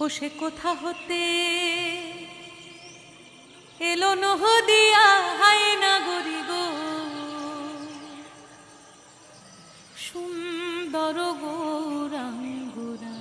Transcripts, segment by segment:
ও সে কোথা হতে এলো নহদিয়া হায়না গরি গো, সুন্দর গৌরাঙ্গুরা।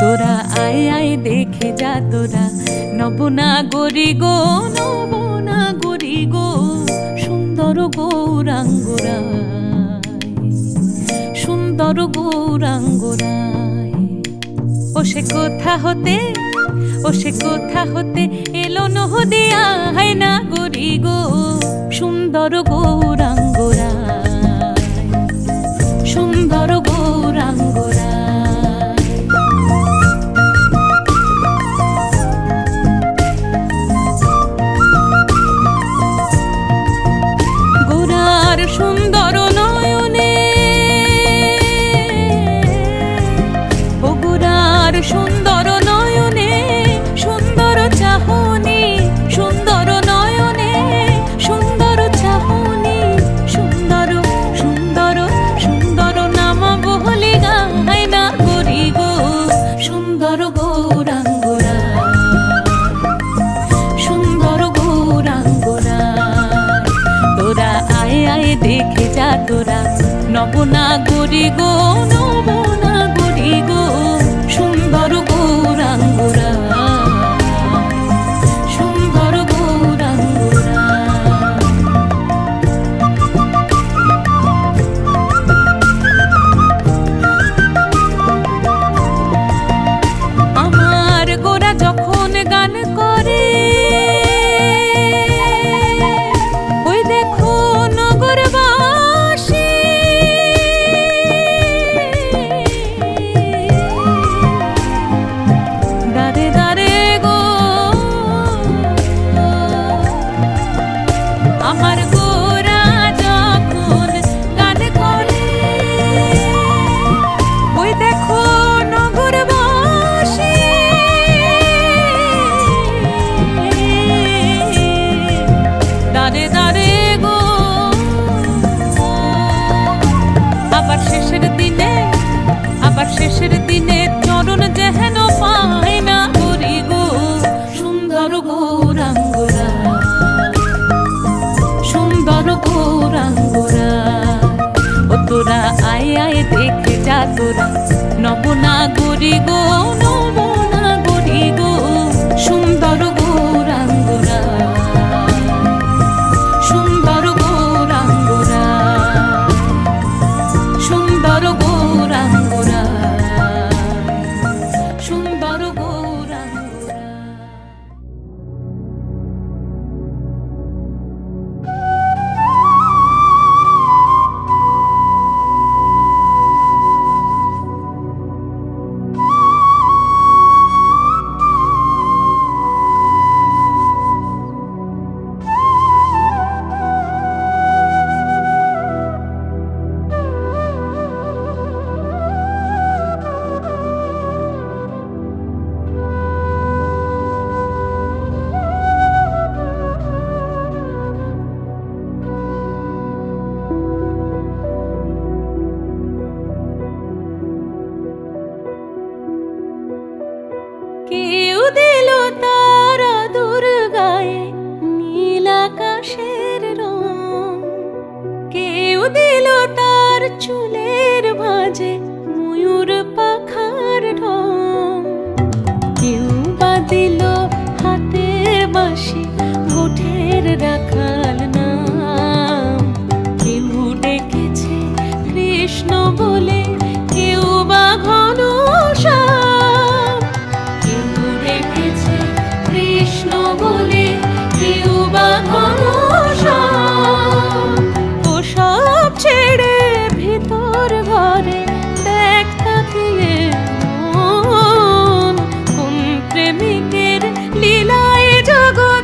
তোরা আয় আয় দেখে যা তোরা নবনাগরি গো, নবনাগরি গো, সুন্দর গৌরাঙ্গরায়, সুন্দর গৌরাঙ্গরায়। ও সে কোথা হতে, ও সে কোথা হতে এলো নহদিয়া হায়না গরি গো, সুন্দর গৌরাঙ্গরায়, সুন্দর গৌরাঙ্গরায়। সুন্দর নয়নে ও গোরার সুন্দর নয়নে, সুন্দর চাহনি, সুন্দর নয়নে সুন্দর চাহনি, সুন্দর সুন্দর সুন্দর নাম বহলি গায় না গরি গো, সুন্দর গৌরাঙ্গরা, সুন্দর গৌরাঙ্গরা। তোরা আয় আয় দেখে যা তোরা নবনাগরি গো, নবনাগরি গো, সুন্দর গৌরাঙ্গরা, সুন্দর গৌরাঙ্গরা। আমার গোরা যখন গান করে শেষের দিনে চরণ যেন পায় না গরি গো, সুন্দর গৌরাঙ্গরা, সুন্দর গৌরাঙ্গরা। ও তোরা আয় আয় দেখে যা তোরা নবনাগরি গো, নবনাগরি গো, সুন্দর গৌরাঙ্গরা, সুন্দর গৌরাঙ্গরা, সুন্দর গৌরাঙ্গরা, সুন্দর গৌরাঙ্গরা। কেউ দিল তারা দুর্গায় নীল আকাশের রং, কেউ দিল তার চুলের ভাঁজে ময়ূর পাখার ঢং, কেউ বা দিল হাতে বাঁশি গোঠের রাখাল নাম, কেউ ডেকেছে কৃষ্ণ বলে, কেউ বা ঘনশ্যাম, কৃষ্ণ বলে কেউ বা ঘনশ্যাম। ও সব ছেড়ে ভিতর ঘরে দেখ তাকিয়ে মন, কোন প্রেমিকের লীলায় জগৎ